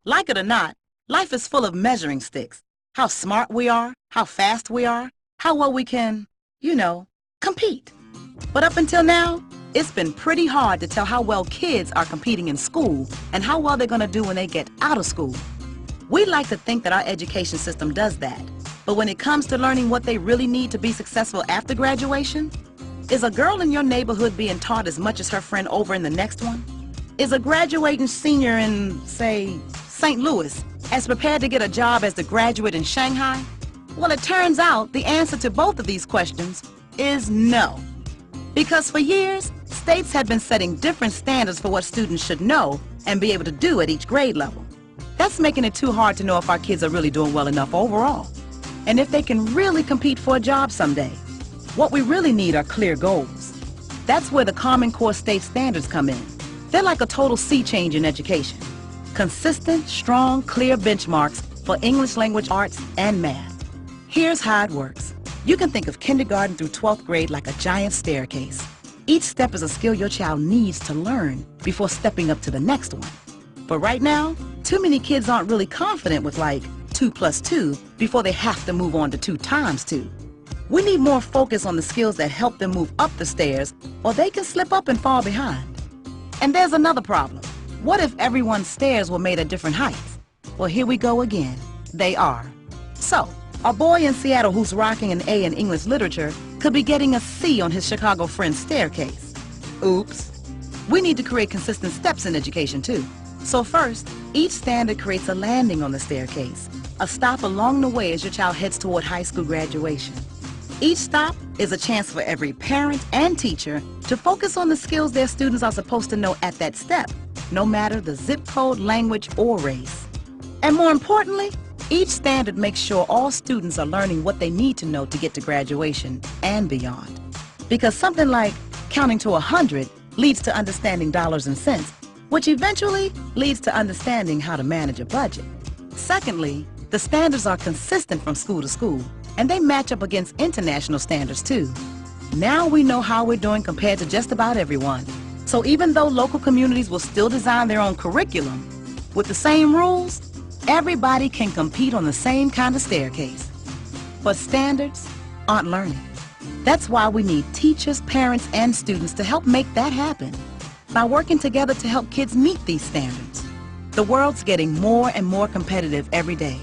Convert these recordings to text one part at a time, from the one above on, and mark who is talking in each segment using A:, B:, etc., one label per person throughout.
A: Like it or not, life is full of measuring sticks. How smart we are, how fast we are, how well we can, compete. But up until now, it's been pretty hard to tell how well kids are competing in school and how well they're going to do when they get out of school. We like to think that our education system does that, but when it comes to learning what they really need to be successful after graduation, is a girl in your neighborhood being taught as much as her friend over in the next one? Is a graduating senior in, say, St. Louis as prepared to get a job as the graduate in Shanghai? Well, it turns out the answer to both of these questions is no. Because for years, states have been setting different standards for what students should know and be able to do at each grade level. That's making it too hard to know if our kids are really doing well enough overall, and if they can really compete for a job someday. What we really need are clear goals. That's where the Common Core state standards come in. They're like a total sea change in education. Consistent, strong, clear benchmarks for English language arts and math. Here's how it works. You can think of kindergarten through 12th grade like a giant staircase. Each step is a skill your child needs to learn before stepping up to the next one. But right now, too many kids aren't really confident with like 2 plus 2 before they have to move on to 2 times 2. We need more focus on the skills that help them move up the stairs, or they can slip up and fall behind. And there's another problem. What if everyone's stairs were made at different heights? Well, here we go again. They are. So, a boy in Seattle who's rocking an A in English literature could be getting a C on his Chicago friend's staircase. Oops. We need to create consistent steps in education too. So first, each standard creates a landing on the staircase, a stop along the way as your child heads toward high school graduation. Each stop is a chance for every parent and teacher to focus on the skills their students are supposed to know at that step, no matter the zip code, language, or race. And more importantly, each standard makes sure all students are learning what they need to know to get to graduation and beyond. Because something like counting to 100 leads to understanding dollars and cents, which eventually leads to understanding how to manage a budget. Secondly, the standards are consistent from school to school, and they match up against international standards too. Now we know how we're doing compared to just about everyone. So even though local communities will still design their own curriculum, with the same rules, everybody can compete on the same kind of staircase. But standards aren't learning. That's why we need teachers, parents, and students to help make that happen by working together to help kids meet these standards. The world's getting more and more competitive every day.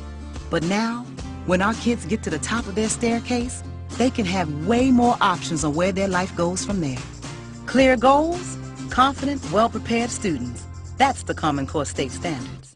A: But now, when our kids get to the top of their staircase, they can have way more options on where their life goes from there. Clear goals, confident, well-prepared students. That's the Common Core state standards.